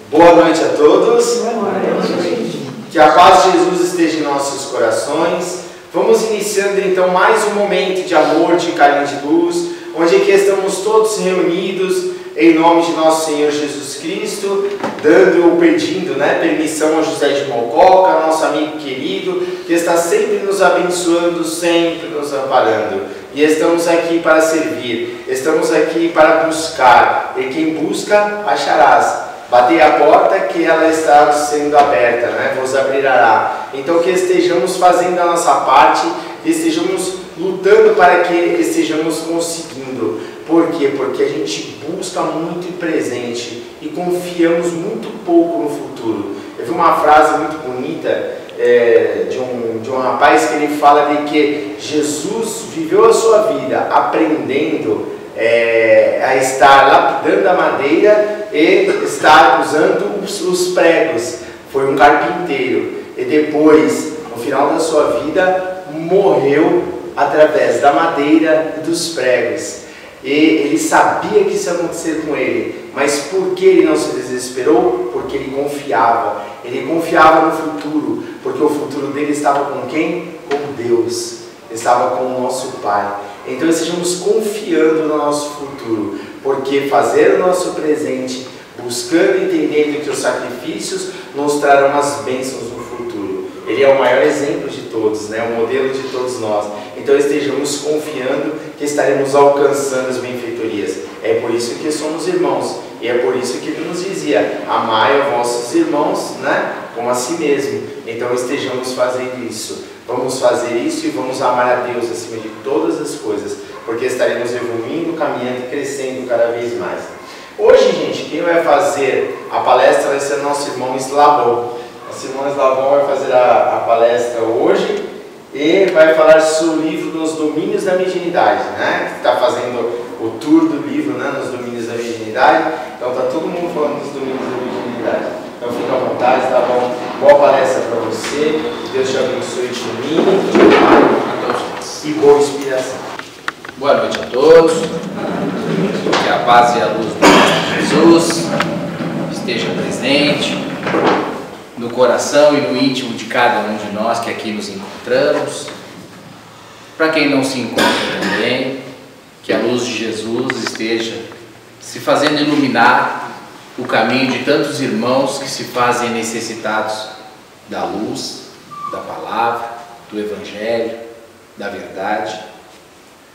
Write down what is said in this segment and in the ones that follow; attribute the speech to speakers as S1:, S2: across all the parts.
S1: Boa noite a todos.
S2: Boa noite.
S1: Que a paz de Jesus esteja em nossos corações. Vamos iniciando então mais um momento de amor, de carinho, de luz, onde aqui estamos todos reunidos em nome de nosso Senhor Jesus Cristo, pedindo permissão a José de Mococa, nosso amigo querido, que está sempre nos abençoando, sempre nos amparando. E estamos aqui para servir, estamos aqui para buscar, e quem busca, acharás. Batei a porta que ela está sendo aberta, vos abrirá. Então que estejamos fazendo a nossa parte, que estejamos lutando para que estejamos conseguindo. Por quê? Porque a gente busca muito presente e confiamos muito pouco no futuro. Eu vi uma frase muito bonita de um rapaz que ele fala de que Jesus viveu a sua vida aprendendo a estar lapidando a madeira e estar usando os pregos. Foi um carpinteiro e depois, no final da sua vida, morreu através da madeira e dos pregos. E ele sabia que isso ia acontecer com ele, mas por que ele não se desesperou? Porque ele confiava no futuro, porque o futuro dele estava com quem? Com Deus, estava com o nosso Pai. Então estejamos confiando no nosso futuro, porque fazer o nosso presente, buscando e entendendo que os sacrifícios nos trarão as bênçãos no futuro. Ele é o maior exemplo de todos, o modelo de todos nós. Então estejamos confiando que estaremos alcançando as benfeitorias. É por isso que somos irmãos. E é por isso que ele nos dizia: amai a vossos irmãos, como a si mesmo. Então estejamos fazendo isso. Vamos fazer isso e vamos amar a Deus acima de todas as coisas, porque estaremos evoluindo, caminhando e crescendo cada vez mais. Hoje, gente, quem vai fazer a palestra vai ser nosso irmão Slavão. Nosso irmão Slavão vai fazer a palestra hoje e vai falar sobre o livro Nos Domínios da Mediunidade, que está fazendo o tour do livro, Nos Domínios da Mediunidade. Então está todo mundo falando dos domínios da mediunidade. Então fica à vontade, tá bom? Boa palestra para você, que Deus te abençoe, te ilumine, te ampare a todos e boa inspiração.
S3: Boa noite a todos, que a paz e a luz do nosso Jesus esteja presente no coração e no íntimo de cada um de nós que aqui nos encontramos. Para quem não se encontra também, que a luz de Jesus esteja se fazendo iluminar o caminho de tantos irmãos que se fazem necessitados da luz, da palavra, do Evangelho, da verdade.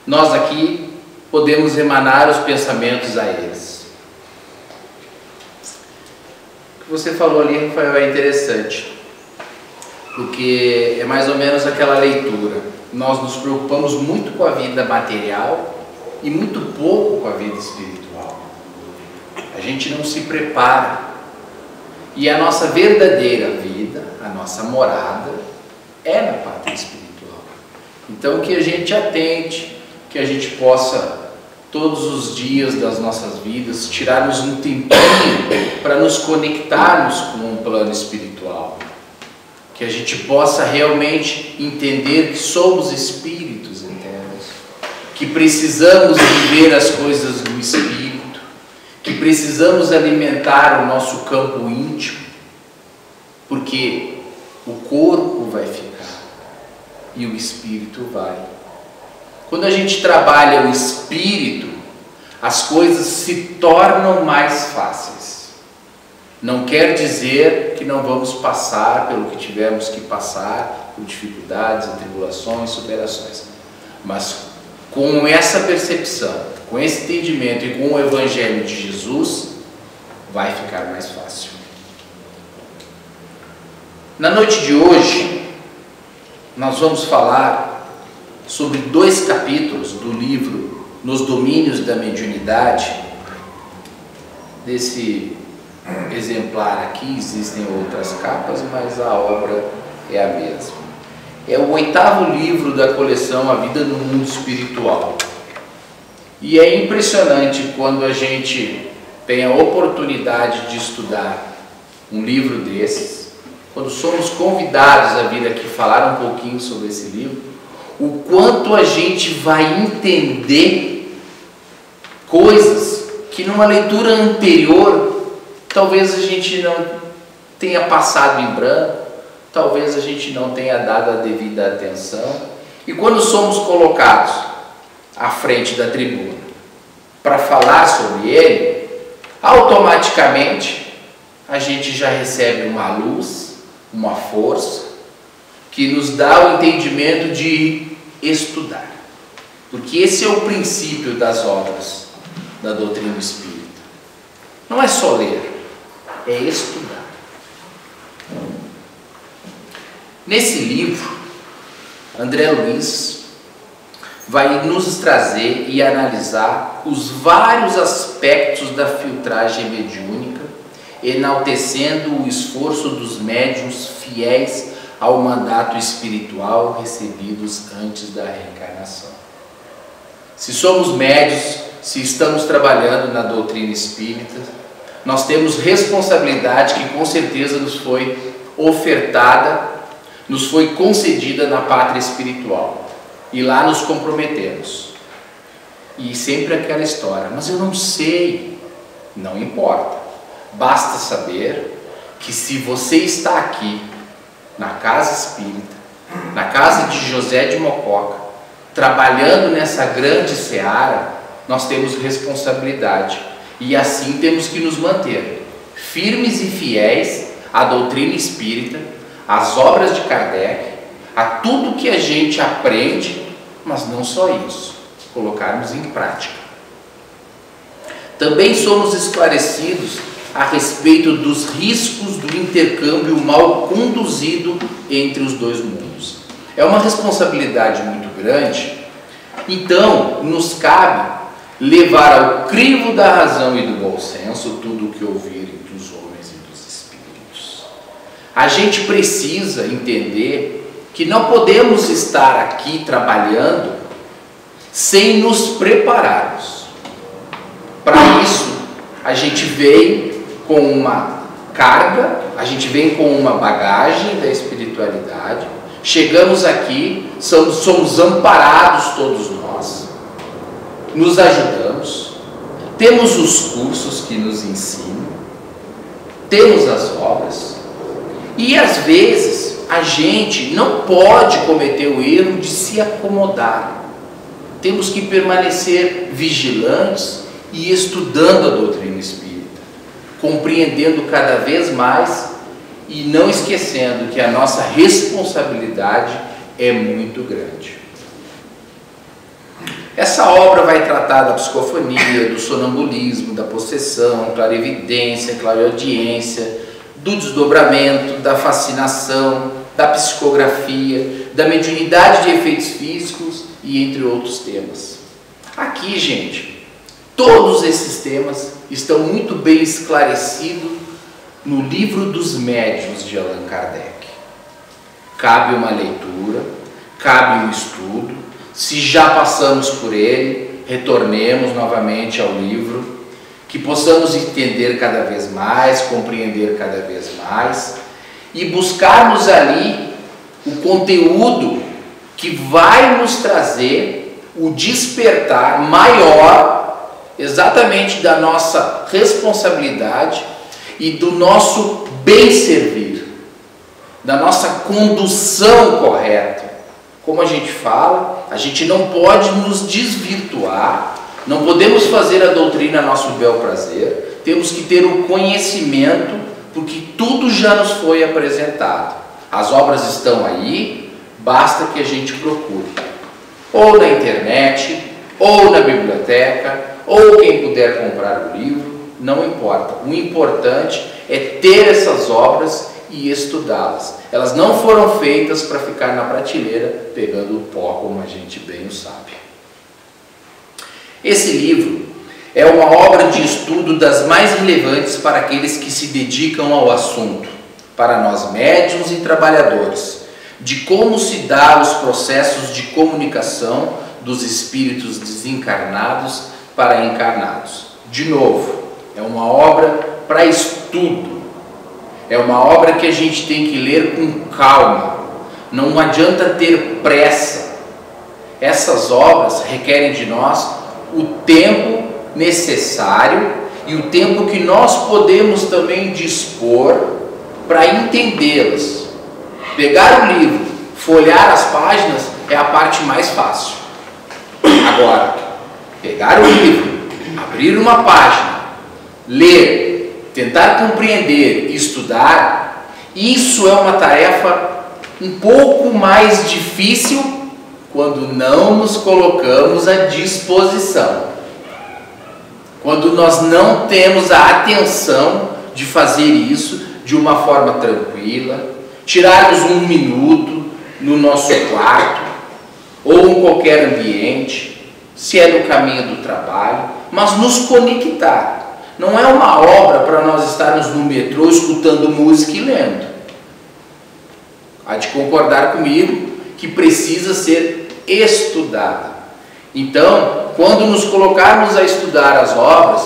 S3: Nós aqui podemos emanar os pensamentos a eles. O que você falou ali, Rafael, é interessante, porque é mais ou menos aquela leitura. Nós nos preocupamos muito com a vida material e muito pouco com a vida espiritual. A gente não se prepara. E a nossa verdadeira vida, a nossa morada, é na pátria espiritual. Então que a gente atente, que a gente possa, todos os dias das nossas vidas, tirarmos um tempinho para nos conectarmos com o plano espiritual. Que a gente possa realmente entender que somos espíritos eternos, que precisamos viver as coisas do espírito, que precisamos alimentar o nosso campo íntimo, porque o corpo vai ficar e o espírito vai. Quando a gente trabalha o espírito, as coisas se tornam mais fáceis. Não quer dizer que não vamos passar pelo que tivemos que passar, por dificuldades, atribulações, superações, mas com essa percepção, com esse entendimento e com o Evangelho de Jesus, vai ficar mais fácil. Na noite de hoje, nós vamos falar sobre 2 capítulos do livro Nos Domínios da Mediunidade. Desse exemplar aqui, existem outras capas, mas a obra é a mesma. É o 8º livro da coleção A Vida no Mundo Espiritual. E é impressionante quando a gente tem a oportunidade de estudar um livro desses, quando somos convidados a vir aqui falar um pouquinho sobre esse livro, o quanto a gente vai entender coisas que numa leitura anterior talvez a gente não tenha passado em branco, talvez a gente não tenha dado a devida atenção. E quando somos colocados à frente da tribuna para falar sobre ele, automaticamente a gente já recebe uma luz, uma força, que nos dá o entendimento de estudar. Porque esse é o princípio das obras da doutrina espírita. Não é só ler, é estudar. Nesse livro, André Luiz vai nos trazer e analisar os vários aspectos da filtragem mediúnica, enaltecendo o esforço dos médiuns fiéis ao mandato espiritual recebidos antes da reencarnação. Se somos médiuns, se estamos trabalhando na doutrina espírita, nós temos responsabilidade que com certeza nos foi ofertada, nos foi concedida na pátria espiritual. E lá nos comprometemos. E sempre aquela história, mas eu não sei. Não importa. Basta saber que se você está aqui, na casa espírita, na casa de José de Mococa, trabalhando nessa grande seara, nós temos responsabilidade. E assim temos que nos manter firmes e fiéis à doutrina espírita, às obras de Kardec, a tudo que a gente aprende, mas não só isso, colocarmos em prática. Também somos esclarecidos a respeito dos riscos do intercâmbio mal conduzido entre os dois mundos. É uma responsabilidade muito grande, então nos cabe levar ao crivo da razão e do bom senso tudo o que ouvirem dos homens e dos espíritos. A gente precisa entender que não podemos estar aqui trabalhando sem nos prepararmos. Para isso, a gente vem com uma carga, a gente vem com uma bagagem da espiritualidade, chegamos aqui, somos amparados todos nós, nos ajudamos, temos os cursos que nos ensinam, temos as obras, e às vezes a gente não pode cometer o erro de se acomodar. Temos que permanecer vigilantes e estudando a doutrina espírita, compreendendo cada vez mais e não esquecendo que a nossa responsabilidade é muito grande. Essa obra vai tratar da psicofonia, do sonambulismo, da possessão, clarividência, clareaudiência, do desdobramento, da fascinação, da psicografia, da mediunidade de efeitos físicos e entre outros temas. Aqui, gente, todos esses temas estão muito bem esclarecidos no Livro dos Médiuns de Allan Kardec. Cabe uma leitura, cabe um estudo. Se já passamos por ele, retornemos novamente ao livro, que possamos entender cada vez mais, compreender cada vez mais e buscarmos ali o conteúdo que vai nos trazer o despertar maior exatamente da nossa responsabilidade e do nosso bem servir, da nossa condução correta. Como a gente fala, a gente não pode nos desvirtuar, não podemos fazer a doutrina a nosso bel prazer, temos que ter o conhecimento, porque tudo já nos foi apresentado. As obras estão aí, basta que a gente procure. Ou na internet, ou na biblioteca, ou quem puder comprar o livro, não importa. O importante é ter essas obras e estudá-las. Elas não foram feitas para ficar na prateleira pegando o pó, como a gente bem o sabe. Esse livro é uma obra de estudo das mais relevantes para aqueles que se dedicam ao assunto, para nós médiuns e trabalhadores, de como se dá os processos de comunicação dos espíritos desencarnados para encarnados. De novo, é uma obra para estudo, é uma obra que a gente tem que ler com calma, não adianta ter pressa. Essas obras requerem de nós o tempo necessário e o tempo que nós podemos também dispor para entendê-las. Pegar o livro, folhear as páginas é a parte mais fácil. Agora, pegar o livro, abrir uma página, ler, tentar compreender e estudar, isso é uma tarefa um pouco mais difícil quando não nos colocamos à disposição. Quando nós não temos a atenção de fazer isso de uma forma tranquila, tirarmos um minuto no nosso quarto ou em qualquer ambiente, se é no caminho do trabalho, mas nos conectar. Não é uma obra para nós estarmos no metrô escutando música e lendo. Há de concordar comigo que precisa ser estudada. Então, quando nos colocarmos a estudar as obras,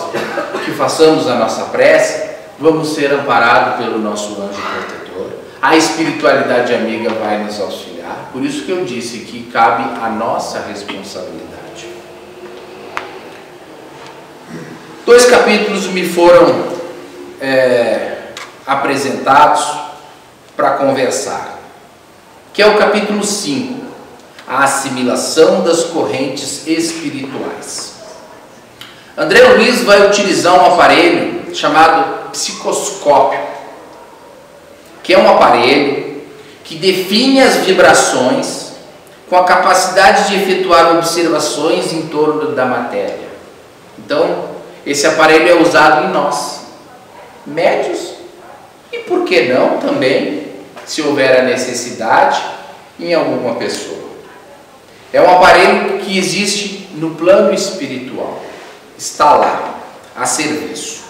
S3: que façamos a nossa prece, vamos ser amparados pelo nosso anjo protetor. A espiritualidade amiga vai nos auxiliar. Por isso que eu disse que cabe a nossa responsabilidade. 2 capítulos me foram apresentados para conversar, que é o capítulo 5, a assimilação das correntes espirituais. André Luiz vai utilizar um aparelho chamado psicoscópio, que é um aparelho que define as vibrações com a capacidade de efetuar observações em torno da matéria. Então, esse aparelho é usado em nós, médios, e por que não também, se houver a necessidade, em alguma pessoa. É um aparelho que existe no plano espiritual, está lá, a serviço.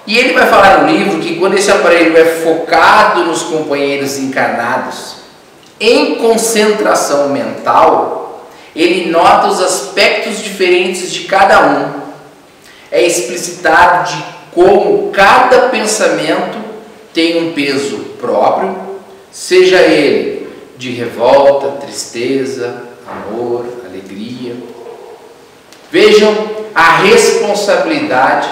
S3: E ele vai falar no livro que quando esse aparelho é focado nos companheiros encarnados, em concentração mental, ele nota os aspectos diferentes de cada um. É explicitado de como cada pensamento tem um peso próprio, seja ele de revolta, tristeza, amor, alegria. Vejam a responsabilidade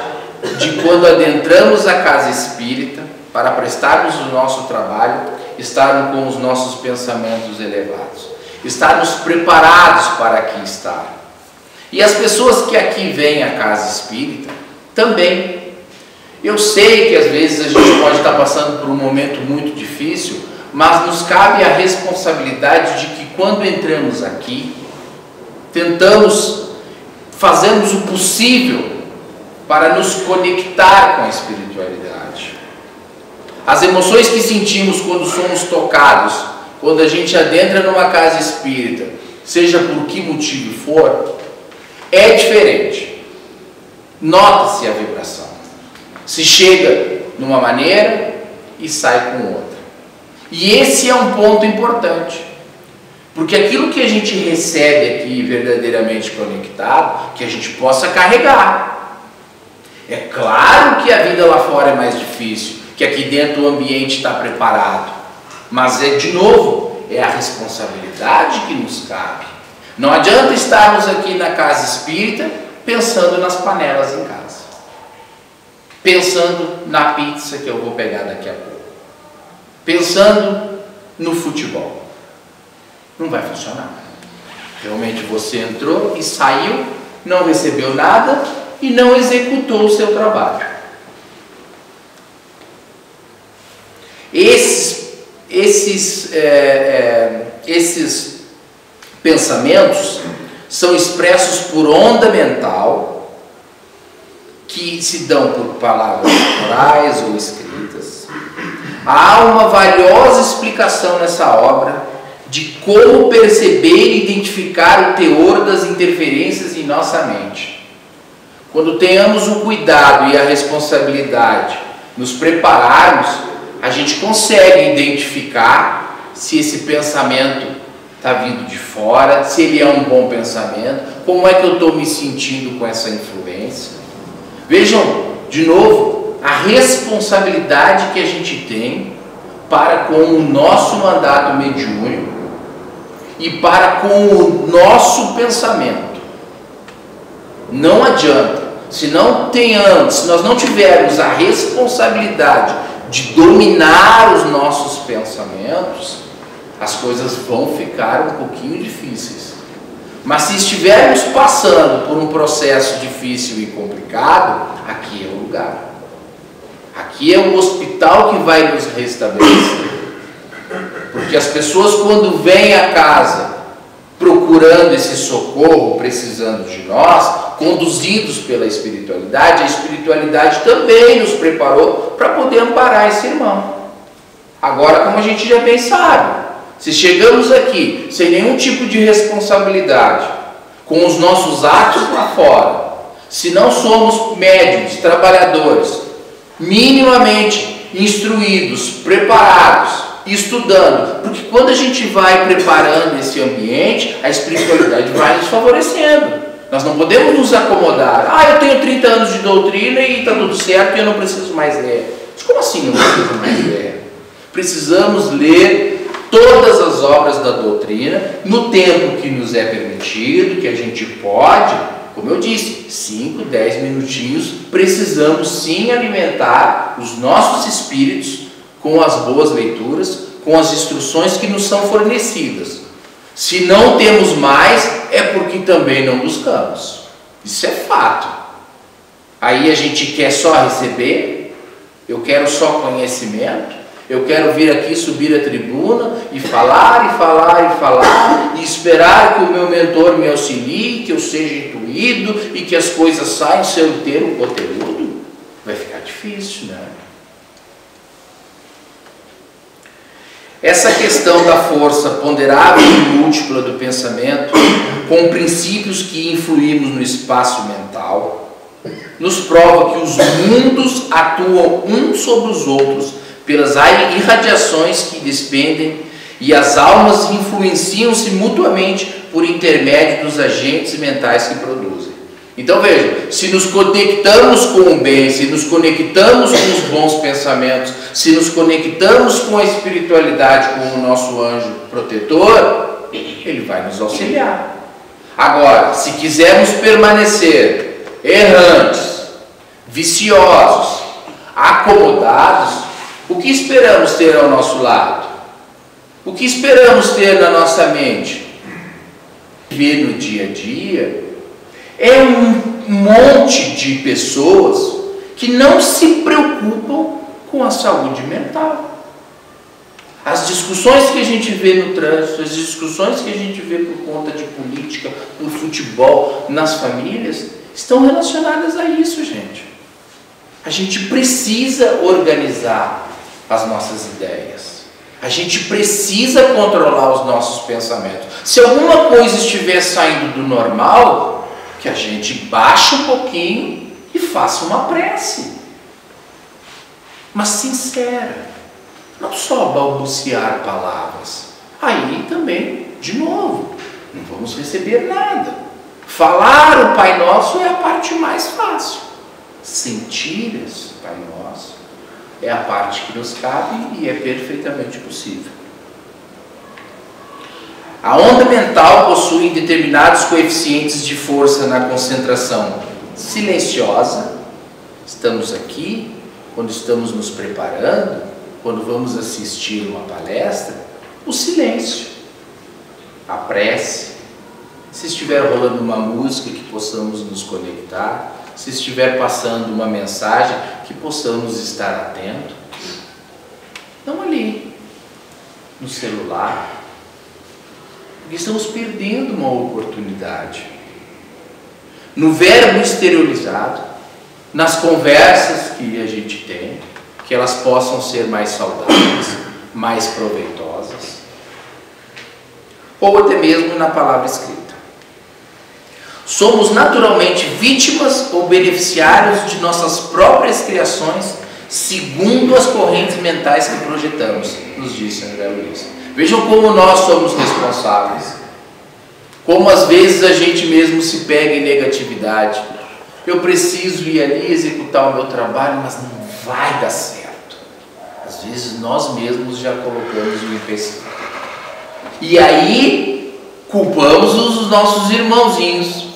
S3: de quando adentramos a casa espírita para prestarmos o nosso trabalho, estarmos com os nossos pensamentos elevados, estarmos preparados para aqui estar. E as pessoas que aqui vêm à casa espírita também. Eu sei que às vezes a gente pode estar passando por um momento muito difícil, mas nos cabe a responsabilidade de que quando entramos aqui, fazemos o possível para nos conectar com a espiritualidade. As emoções que sentimos quando somos tocados, quando a gente adentra numa casa espírita, seja por que motivo for, é diferente. Nota-se a vibração. Se chega numa maneira e sai com outra. E esse é um ponto importante. Porque aquilo que a gente recebe aqui verdadeiramente conectado, que a gente possa carregar. É claro que a vida lá fora é mais difícil, que aqui dentro o ambiente está preparado. Mas de novo, é a responsabilidade que nos cabe. Não adianta estarmos aqui na casa espírita pensando nas panelas em casa. Pensando na pizza que eu vou pegar daqui a pouco. Pensando no futebol. Não vai funcionar. Realmente você entrou e saiu, não recebeu nada e não executou o seu trabalho. Esses pensamentos são expressos por onda mental, que se dão por palavras orais ou escritas. Há uma valiosa explicação nessa obra de como perceber e identificar o teor das interferências em nossa mente. Quando tenhamos o cuidado e a responsabilidade, nos prepararmos, a gente consegue identificar se esse pensamento está vindo de fora, se ele é um bom pensamento, como é que eu estou me sentindo com essa influência. Vejam, de novo, a responsabilidade que a gente tem para com o nosso mandato mediúnico e para com o nosso pensamento. Não adianta se nós não tivermos a responsabilidade de dominar os nossos pensamentos, as coisas vão ficar um pouquinho difíceis. Mas se estivermos passando por um processo difícil e complicado, aqui é o lugar. Aqui é o hospital que vai nos restabelecer. Porque as pessoas, quando vêm a casa procurando esse socorro, precisando de nós, conduzidos pela espiritualidade, a espiritualidade também nos preparou para poder amparar esse irmão. Agora, como a gente já bem sabe, se chegamos aqui sem nenhum tipo de responsabilidade, com os nossos atos lá fora, se não somos médiuns, trabalhadores, minimamente instruídos, preparados, estudando, porque quando a gente vai preparando esse ambiente, a espiritualidade vai nos favorecendo. Nós não podemos nos acomodar. Eu tenho 30 anos de doutrina e está tudo certo e eu não preciso mais ler. Mas como assim não preciso mais ler? Precisamos ler todas as obras da doutrina no tempo que nos é permitido, que a gente pode. Como eu disse, 5, 10 minutinhos, precisamos sim alimentar os nossos espíritos com as boas leituras, com as instruções que nos são fornecidas. Se não temos mais, é porque também não buscamos. Isso é fato. Aí a gente quer só receber, eu quero só conhecimento, eu quero vir aqui, subir a tribuna e falar, e falar, e falar, e esperar que o meu mentor me auxilie, que eu seja intuído e que as coisas saiam sem eu ter o conteúdo. Vai ficar difícil, né? Essa questão da força ponderável e múltipla do pensamento, com princípios que influímos no espaço mental, nos prova que os mundos atuam uns sobre os outros pelas irradiações que despendem e as almas influenciam-se mutuamente por intermédio dos agentes mentais que produzem. Então vejam, se nos conectamos com o bem, se nos conectamos com os bons pensamentos, se nos conectamos com a espiritualidade, com o nosso anjo protetor, ele vai nos auxiliar. Agora, se quisermos permanecer errantes, viciosos, acomodados, o que esperamos ter ao nosso lado? O que esperamos ter na nossa mente? Ver no dia a dia é um monte de pessoas que não se preocupam com a saúde mental. As discussões que a gente vê no trânsito, as discussões que a gente vê por conta de política, por futebol, nas famílias, estão relacionadas a isso, gente. A gente precisa organizar as nossas ideias. A gente precisa controlar os nossos pensamentos. Se alguma coisa estiver saindo do normal, que a gente baixe um pouquinho e faça uma prece. Mas sincera. Não só balbuciar palavras. Aí também, de novo, não vamos receber nada. Falar o Pai Nosso é a parte mais fácil. Sentir esse Pai Nosso é a parte que nos cabe e é perfeitamente possível. A onda mental possui determinados coeficientes de força na concentração silenciosa. Estamos aqui, quando estamos nos preparando, quando vamos assistir uma palestra, o silêncio, a prece, se estiver rolando uma música que possamos nos conectar, se estiver passando uma mensagem que possamos estar atento, não ali, no celular, porque estamos perdendo uma oportunidade. No verbo exteriorizado, nas conversas que a gente tem, que elas possam ser mais saudáveis, mais proveitosas, ou até mesmo na palavra escrita. Somos naturalmente vítimas ou beneficiários de nossas próprias criações, segundo as correntes mentais que projetamos, nos disse André Luiz. Vejam como nós somos responsáveis. Como às vezes a gente mesmo se pega em negatividade. Eu preciso ir ali executar o meu trabalho, mas não vai dar certo. Às vezes nós mesmos já colocamos o empecilho. E aí culpamos os nossos irmãozinhos.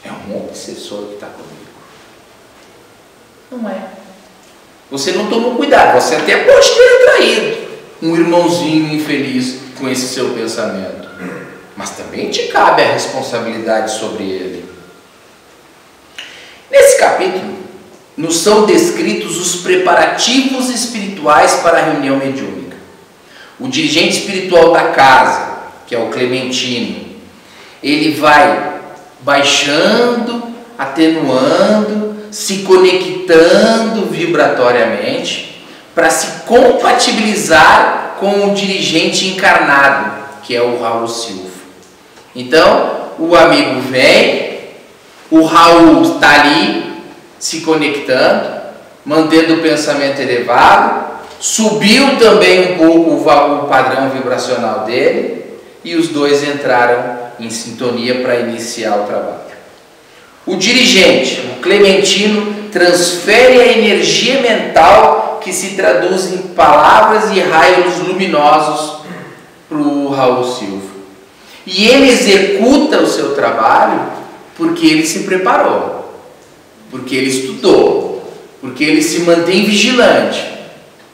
S3: É um monte de obsessor que está comigo. Não é. Você não tomou cuidado, você até pode ter atraído um irmãozinho infeliz com esse seu pensamento, mas também te cabe a responsabilidade sobre ele. Nesse capítulo, nos são descritos os preparativos espirituais para a reunião mediúnica. O dirigente espiritual da casa, que é o Clementino, ele vai baixando, atenuando, se conectando vibratoriamente para se compatibilizar com o dirigente encarnado, que é o Raul Silva. Então, o amigo vem, o Raul está ali se conectando, mantendo o pensamento elevado, subiu também um pouco o padrão vibracional dele e os dois entraram em sintonia para iniciar o trabalho. O dirigente, o Clementino, transfere a energia mental que se traduz em palavras e raios luminosos para o Raul Silva. E ele executa o seu trabalho porque ele se preparou, porque ele estudou, porque ele se mantém vigilante,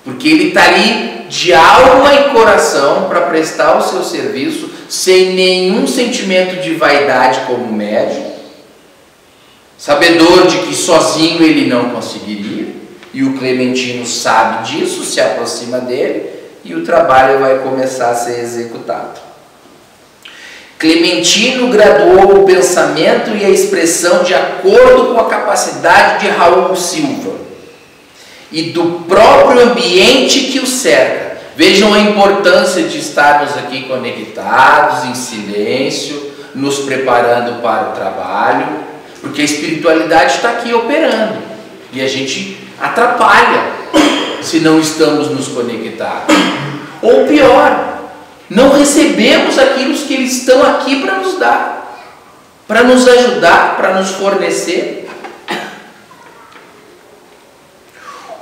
S3: porque ele está ali de alma e coração para prestar o seu serviço sem nenhum sentimento de vaidade como médium, sabedor de que sozinho ele não conseguiria, e o Clementino sabe disso, se aproxima dele e o trabalho vai começar a ser executado. Clementino graduou o pensamento e a expressão de acordo com a capacidade de Raul Silva e do próprio ambiente que o cerca. Vejam a importância de estarmos aqui conectados, em silêncio, nos preparando para o trabalho, porque a espiritualidade está aqui operando e a gente atrapalha se não estamos nos conectados. Ou pior, não recebemos aquilo que eles estão aqui para nos dar, para nos ajudar, para nos fornecer.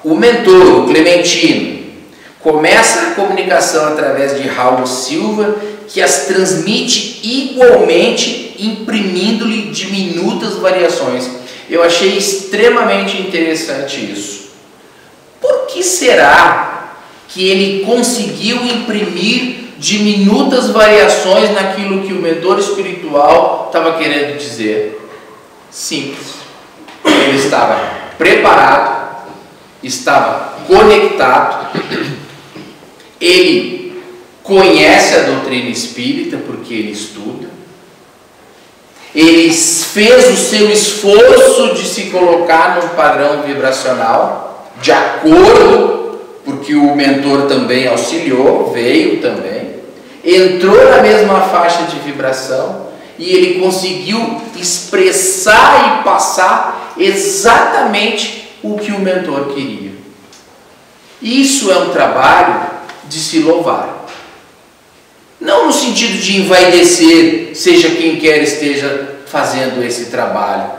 S3: O mentor, o Clementino, começa a comunicação através de Raul Silva, que as transmite igualmente, imprimindo-lhe diminutas variações. Eu achei extremamente interessante isso. Por que será que ele conseguiu imprimir diminutas variações naquilo que o mentor espiritual estava querendo dizer? Simples. Ele estava preparado, estava conectado, ele conhece a doutrina espírita porque ele estuda, ele fez o seu esforço de se colocar num padrão vibracional de acordo, porque o mentor também auxiliou, veio também, entrou na mesma faixa de vibração e ele conseguiu expressar e passar exatamente o que o mentor queria. Isso é um trabalho de se louvar. Não no sentido de envaidecer, seja quem quer esteja fazendo esse trabalho,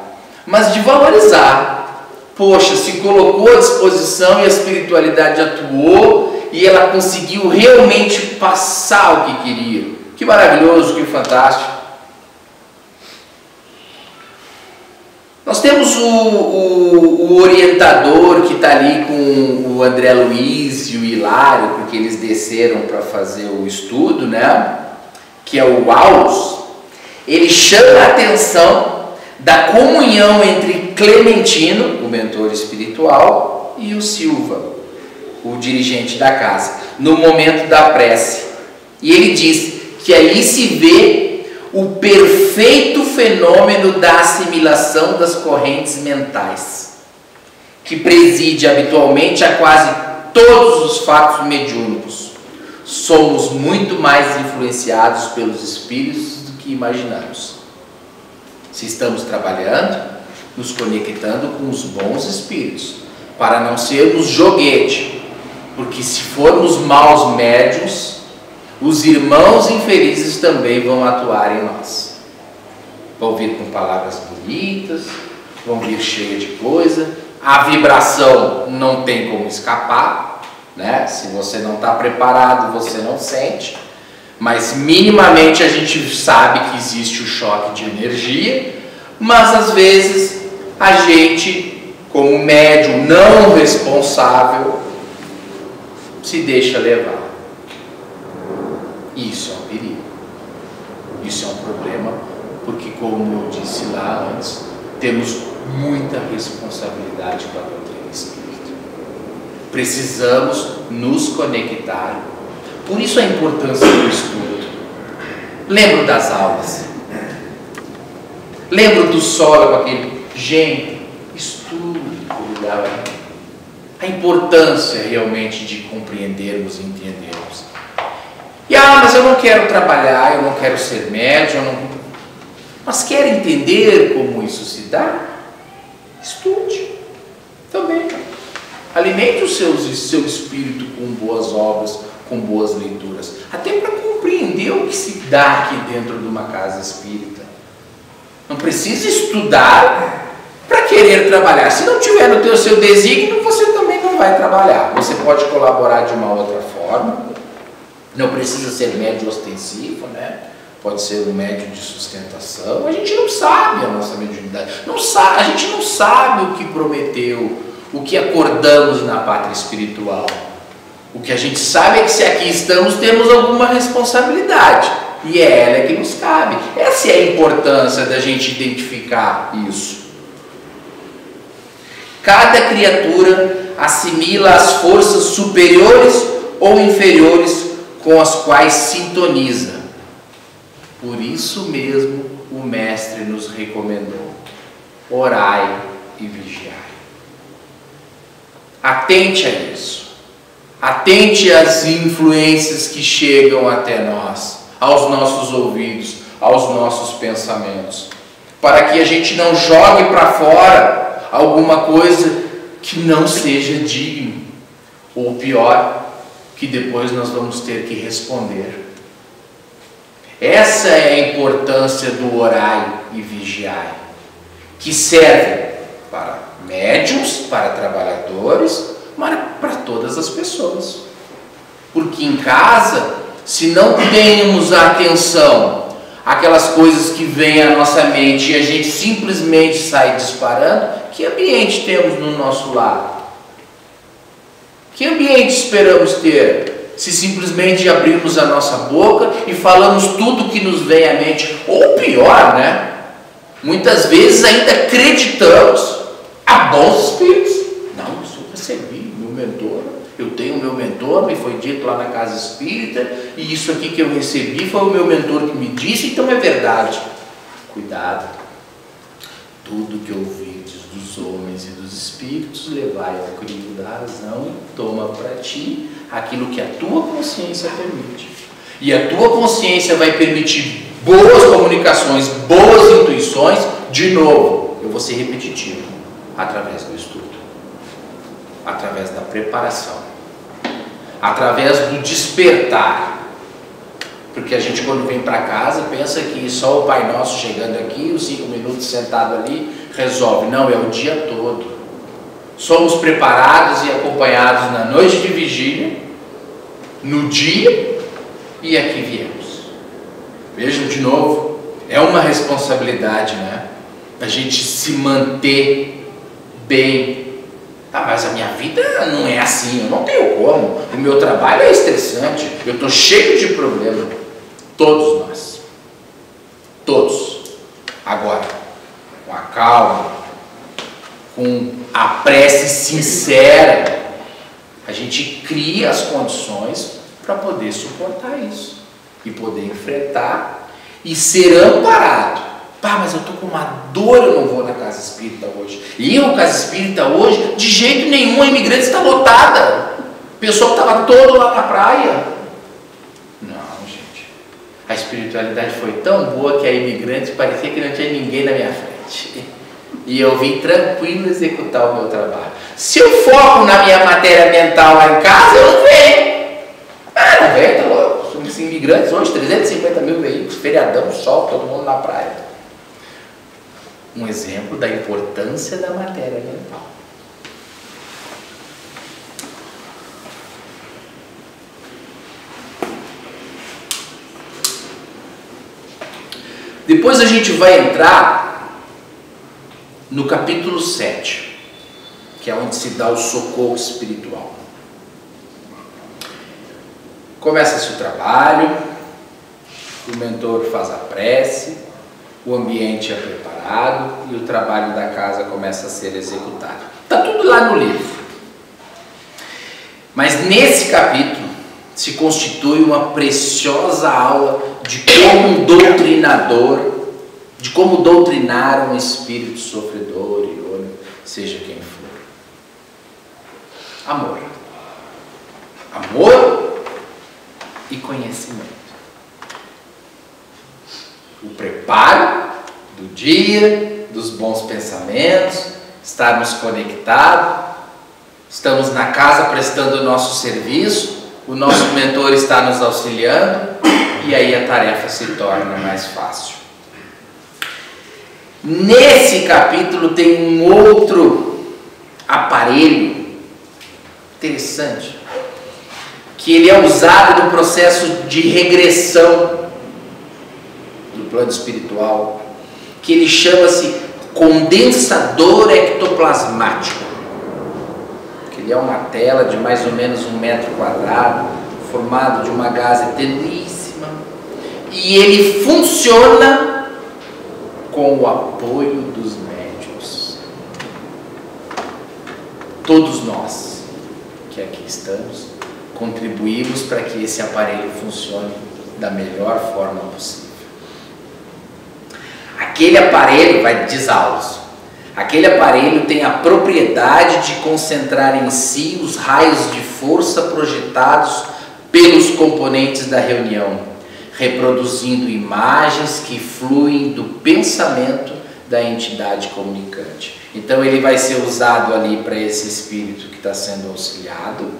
S3: mas de valorizar. Poxa, se colocou à disposição e a espiritualidade atuou e ela conseguiu realmente passar o que queria. Que maravilhoso, que fantástico. Nós temos o orientador que está ali com o André Luiz e o Hilário, porque eles desceram para fazer o estudo, né? Que é o Wallace. Ele chama a atenção da comunhão entre Clementino, o mentor espiritual, e o Silva, o dirigente da casa, no momento da prece. E ele diz que ali se vê o perfeito fenômeno da assimilação das correntes mentais, que preside habitualmente a quase todos os fatos mediúnicos. Somos muito mais influenciados pelos espíritos do que imaginamos. Se estamos trabalhando, nos conectando com os bons espíritos, para não sermos joguete, porque se formos maus médiuns, os irmãos infelizes também vão atuar em nós. Vão vir com palavras bonitas, vão vir cheia de coisa, a vibração não tem como escapar, né? Se você não está preparado, você não sente, mas minimamente a gente sabe que existe o choque de energia, mas às vezes a gente, como médium não responsável, se deixa levar. Isso é um perigo. Isso é um problema, porque, como eu disse lá antes, temos muita responsabilidade com a doutrina espírita. Precisamos nos conectar. Por isso a importância do estudo. Lembro das aulas. Lembro do solo, aquele, gente, estudo. A importância realmente de compreendermos e entendermos. E mas eu não quero trabalhar, eu não quero ser médium, mas quer entender como isso se dá? Estude também. Alimente o seu espírito com boas obras, com boas leituras, até para compreender o que se dá aqui dentro de uma casa espírita. Não precisa estudar para querer trabalhar. Se não tiver no seu desígnio, você também não vai trabalhar. Você pode colaborar de uma outra forma. Não precisa ser médio ostensivo, né? Pode ser um médio de sustentação. A gente não sabe a nossa mediunidade. A gente não sabe o que prometeu, o que acordamos na pátria espiritual. O que a gente sabe é que se aqui estamos, temos alguma responsabilidade. E é ela que nos cabe. Essa é a importância da gente identificar isso. Cada criatura assimila as forças superiores ou inferiores com as quais sintoniza. Por isso mesmo o Mestre nos recomendou: orai e vigiai. Atente a isso. Atente às influências que chegam até nós, aos nossos ouvidos, aos nossos pensamentos, para que a gente não jogue para fora alguma coisa que não seja digno, ou pior, que depois nós vamos ter que responder. Essa é a importância do orai e vigiai, que serve para médiuns, para trabalhadores, mas para todas as pessoas. Porque em casa, se não temos a atenção àquelas coisas que vêm à nossa mente e a gente simplesmente sai disparando, que ambiente temos no nosso lar? Que ambiente esperamos ter se simplesmente abrirmos a nossa boca e falamos tudo que nos vem à mente? Ou pior, né? Muitas vezes ainda acreditamos a bons espíritos. Não, isso eu recebi, meu mentor, eu tenho meu mentor, me foi dito lá na casa espírita, e isso aqui que eu recebi foi o meu mentor que me disse, então é verdade. Cuidado. Tudo que ouvides dos homens e dos espíritos, levai ao crivo da razão e toma para ti aquilo que a tua consciência permite. E a tua consciência vai permitir boas comunicações, boas intuições. De novo, eu vou ser repetitivo, através do estudo, através da preparação, através do despertar. Porque a gente, quando vem para casa, pensa que só o Pai Nosso chegando aqui, os 5 minutos sentado ali, resolve. Não, é o dia todo. Somos preparados e acompanhados na noite de vigília, no dia, e aqui viemos. Vejam de novo, é uma responsabilidade, né? A gente se manter bem. Mas a minha vida não é assim, eu não tenho como. O meu trabalho é estressante, eu estou cheio de problemas. Todos nós. Todos. Agora, com a calma, com a prece sincera, a gente cria as condições para poder suportar isso. E poder enfrentar e ser amparado. Mas eu estou com uma dor, eu não vou na casa espírita hoje. E a casa espírita hoje, de jeito nenhum, a imigrante está lotada. O pessoal estava todo lá na praia. Não, gente. A espiritualidade foi tão boa que a imigrante parecia que não tinha ninguém na minha frente. E eu vim tranquilo executar o meu trabalho. Se eu foco na minha matéria mental lá em casa, eu não venho. Não venho, tá louco. Somos imigrantes hoje, 350 mil veículos, feriadão, sol, todo mundo na praia. Um exemplo da importância da matéria mental. Depois a gente vai entrar no capítulo 7, que é onde se dá o socorro espiritual. Começa-se o trabalho, o mentor faz a prece, o ambiente é preparado e o trabalho da casa começa a ser executado. Está tudo lá no livro. Mas nesse capítulo se constitui uma preciosa aula de como um doutrinador, de como doutrinar um espírito sofredor, irônico, seja quem for. Amor. Amor e conhecimento. O preparo do dia, dos bons pensamentos, estarmos conectados, estamos na casa prestando o nosso serviço, o nosso mentor está nos auxiliando e aí a tarefa se torna mais fácil. Nesse capítulo tem um outro aparelho interessante, que ele é usado no processo de regressão do plano espiritual, que ele chama-se condensador ectoplasmático. Ele é uma tela de mais ou menos 1 metro quadrado, formado de uma gaze tenuíssima, e ele funciona com o apoio dos médiuns. Todos nós que aqui estamos contribuímos para que esse aparelho funcione da melhor forma possível. Aquele aparelho, vai diz Aulos, aquele aparelho tem a propriedade de concentrar em si os raios de força projetados pelos componentes da reunião, reproduzindo imagens que fluem do pensamento da entidade comunicante. Então ele vai ser usado ali para esse espírito que está sendo auxiliado,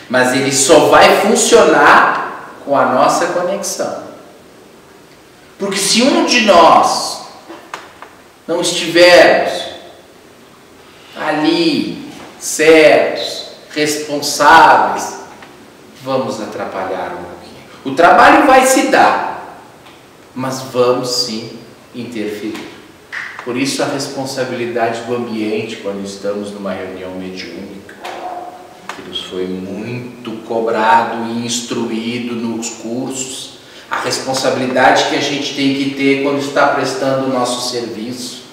S3: mas ele só vai funcionar com a nossa conexão. Porque se um de nós não estivermos ali, certos, responsáveis, vamos atrapalhar um pouquinho. O trabalho vai se dar, mas vamos sim interferir. Por isso a responsabilidade do ambiente quando estamos numa reunião mediúnica, que nos foi muito cobrado e instruído nos cursos, a responsabilidade que a gente tem que ter quando está prestando o nosso serviço,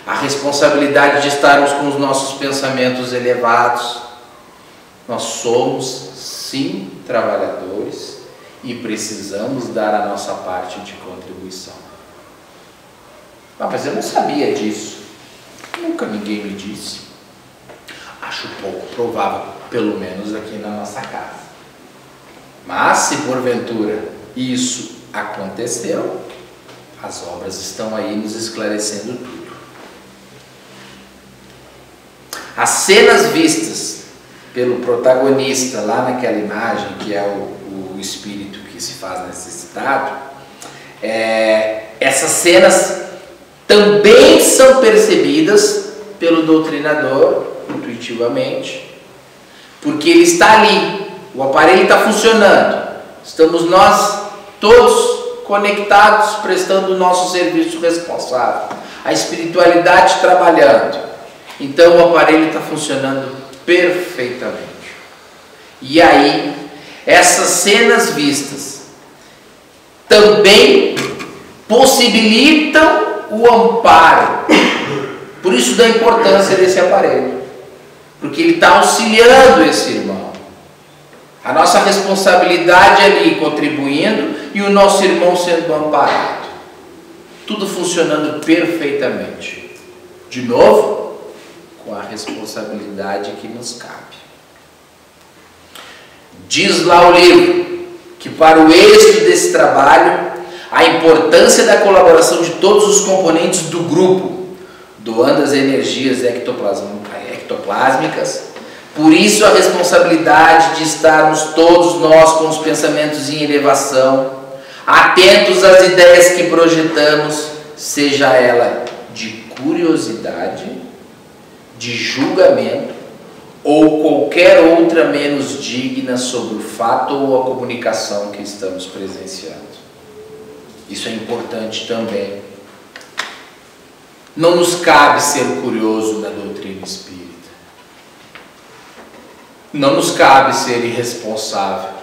S3: a responsabilidade de estarmos com os nossos pensamentos elevados. Nós somos, sim, trabalhadores e precisamos dar a nossa parte de contribuição. Mas eu não sabia disso. Nunca ninguém me disse. Acho pouco provável, pelo menos aqui na nossa casa. Mas se porventura isso aconteceu, as obras estão aí nos esclarecendo tudo. As cenas vistas pelo protagonista lá naquela imagem, que é o espírito que se faz necessitado, essas cenas também são percebidas pelo doutrinador intuitivamente, porque ele está ali, o aparelho está funcionando, estamos nós todos conectados, prestando o nosso serviço responsável, a espiritualidade trabalhando. Então o aparelho está funcionando perfeitamente. E aí, essas cenas vistas também possibilitam o amparo. Por isso da importância desse aparelho, porque ele está auxiliando esse irmão. A nossa responsabilidade ali contribuindo e o nosso irmão sendo amparado. Tudo funcionando perfeitamente. De novo, com a responsabilidade que nos cabe. Diz lá o livro que para o êxito desse trabalho, a importância da colaboração de todos os componentes do grupo, doando as energias ectoplásmicas. Por isso a responsabilidade de estarmos todos nós com os pensamentos em elevação, atentos às ideias que projetamos, seja ela de curiosidade, de julgamento ou qualquer outra menos digna sobre o fato ou a comunicação que estamos presenciando. Isso é importante também. Não nos cabe ser curioso da doutrina espírita. Não nos cabe ser irresponsável.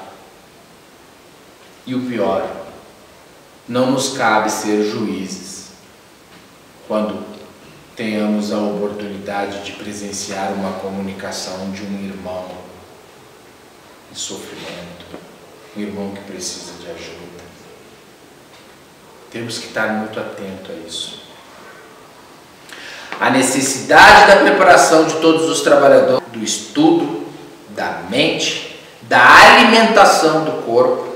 S3: E o pior, não nos cabe ser juízes quando tenhamos a oportunidade de presenciar uma comunicação de um irmão em sofrimento, um irmão que precisa de ajuda. Temos que estar muito atentos a isso. A necessidade da preparação de todos os trabalhadores, do estudo, da mente, da alimentação do corpo,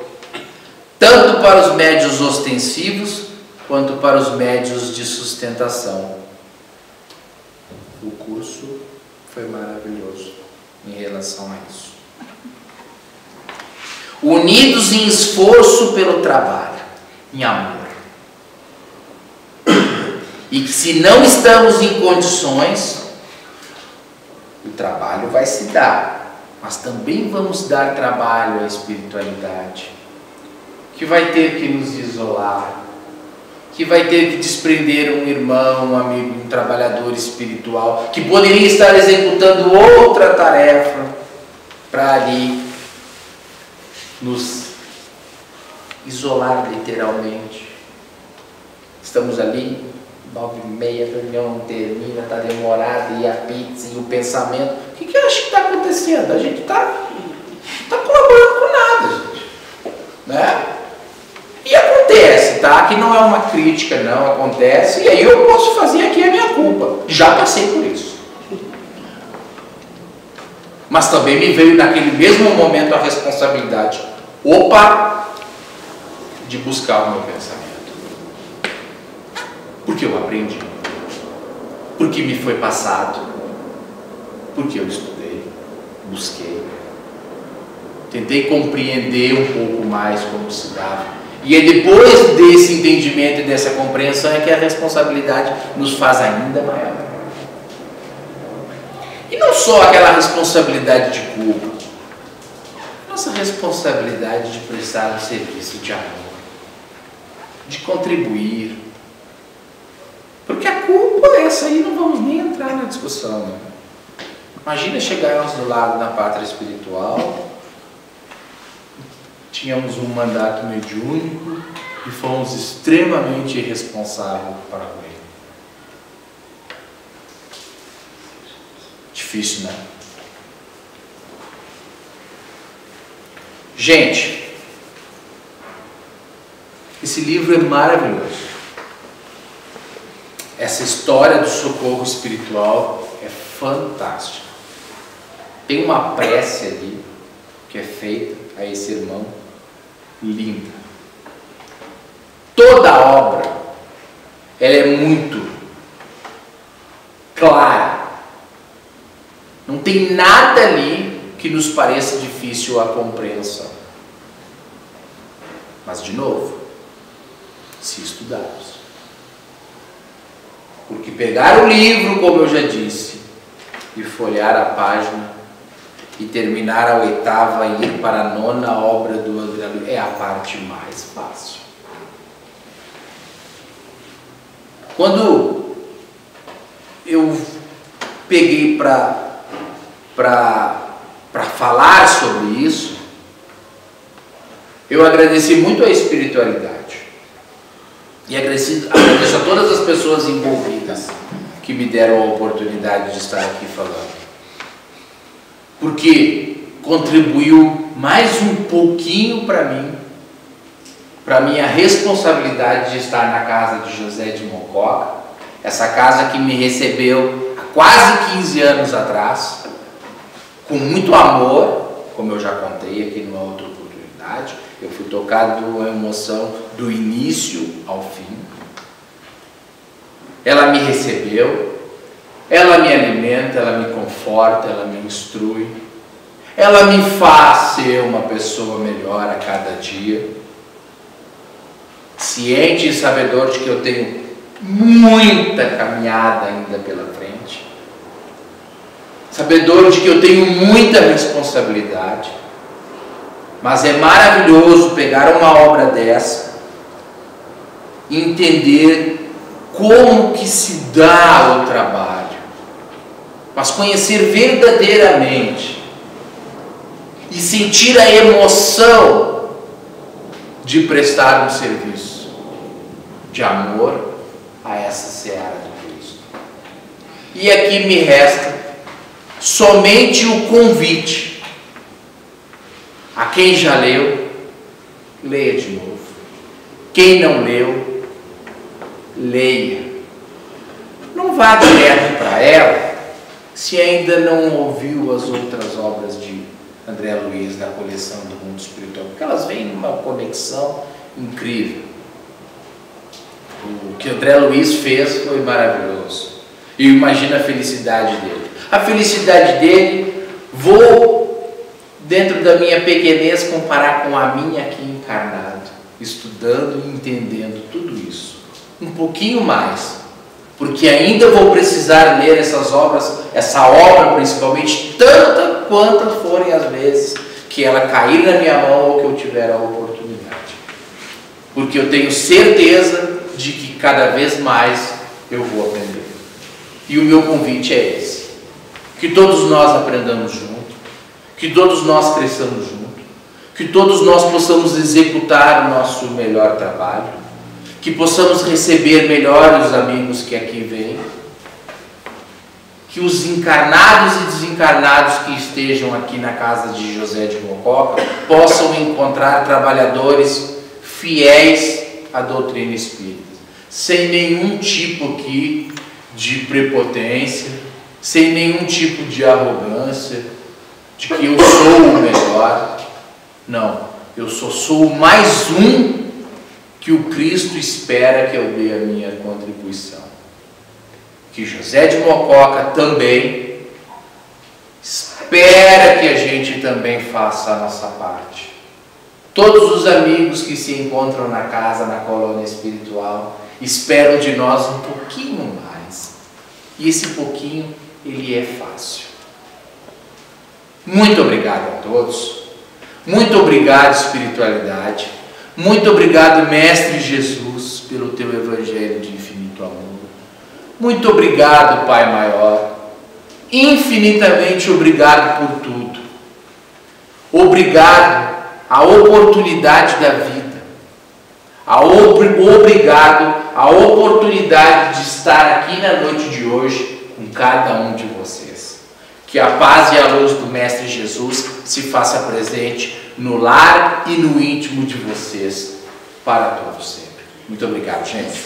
S3: tanto para os médios ostensivos, quanto para os médios de sustentação. O curso foi maravilhoso em relação a isso. Unidos em esforço pelo trabalho, em amor. E que se não estamos em condições, o trabalho vai se dar, mas também vamos dar trabalho à espiritualidade, que vai ter que nos isolar, que vai ter que desprender um irmão, um amigo, um trabalhador espiritual, que poderia estar executando outra tarefa para ali nos isolar literalmente. Estamos ali, 9h30, a reunião não termina, está demorada, e a pizza e o pensamento. O que eu acho que está acontecendo? A gente está colaborando com nada, gente. Né? E acontece, tá? Que não é uma crítica, não, acontece. E aí eu posso fazer aqui a minha culpa. Já passei por isso. Mas também me veio naquele mesmo momento a responsabilidade. Opa! De buscar o meu pensamento. Porque eu aprendi. Porque me foi passado. Porque eu estudei, busquei. Tentei compreender um pouco mais como se dava. E é depois desse entendimento e dessa compreensão é que a responsabilidade nos faz ainda maior. E não só aquela responsabilidade de culpa, nossa responsabilidade de prestar um serviço de amor, de contribuir. Porque a culpa, essa aí não vamos nem entrar na discussão, né? Imagina chegarmos do lado da pátria espiritual, tínhamos um mandato mediúnico e fomos extremamente irresponsáveis para com ele. Difícil, né? Gente, esse livro é maravilhoso. Essa história do socorro espiritual é fantástica. Tem uma prece ali que é feita a esse irmão, linda. Toda a obra ela é muito clara. Não tem nada ali que nos pareça difícil a compreensão. Mas, de novo, se estudarmos. Porque pegar o livro, como eu já disse, e folhear a página, e terminar a 8ª e ir para a 9ª obra do André Luiz é a parte mais fácil. Quando eu peguei para falar sobre isso, eu agradeci muito a espiritualidade. E agradeço a todas as pessoas envolvidas que me deram a oportunidade de estar aqui falando. Porque contribuiu mais um pouquinho para mim, para minha responsabilidade de estar na casa de José de Mococa, essa casa que me recebeu há quase 15 anos atrás, com muito amor, como eu já contei aqui numa outra oportunidade. Eu fui tocado de uma emoção do início ao fim. Ela me recebeu, ela me alimenta, ela me conforta, ela me instrui, ela me faz ser uma pessoa melhor a cada dia, ciente e sabedor de que eu tenho muita caminhada ainda pela frente, sabedor de que eu tenho muita responsabilidade, mas é maravilhoso pegar uma obra dessa e entender como que se dar o trabalho, mas conhecer verdadeiramente e sentir a emoção de prestar um serviço de amor a essa seara de Cristo. E aqui me resta somente o convite a quem já leu, leia de novo. Quem não leu, leia. Não vá direto para ela se ainda não ouviu as outras obras de André Luiz da coleção do Mundo Espiritual, porque elas vêm numa conexão incrível. O que André Luiz fez foi maravilhoso. E imagina a felicidade dele. A felicidade dele, vou, dentro da minha pequenez, comparar com a minha aqui encarnado, estudando e entendendo tudo isso. Um pouquinho mais, porque ainda vou precisar ler essas obras, essa obra principalmente, tanto quantas forem as vezes que ela cair na minha mão ou que eu tiver a oportunidade. Porque eu tenho certeza de que cada vez mais eu vou aprender. E o meu convite é esse: que todos nós aprendamos junto, que todos nós cresçamos junto, que todos nós possamos executar o nosso melhor trabalho, que possamos receber melhor os amigos que aqui vêm, que os encarnados e desencarnados que estejam aqui na casa de José de Mococa possam encontrar trabalhadores fiéis à doutrina espírita, sem nenhum tipo aqui de prepotência, sem nenhum tipo de arrogância, de que eu sou o melhor. Não, eu só sou mais um que o Cristo espera que eu dê a minha contribuição. Que José de Mococa também espera que a gente também faça a nossa parte. Todos os amigos que se encontram na casa, na colônia espiritual, esperam de nós um pouquinho mais. E esse pouquinho, ele é fácil. Muito obrigado a todos. Muito obrigado, espiritualidade. Muito obrigado, Mestre Jesus, pelo teu evangelho de infinito amor. Muito obrigado, Pai Maior. Infinitamente obrigado por tudo. Obrigado a oportunidade da vida. Obrigado a oportunidade de estar aqui na noite de hoje com cada um de vocês. Que a paz e a luz do Mestre Jesus se faça presente no lar e no íntimo de vocês para todos sempre. Muito obrigado, gente.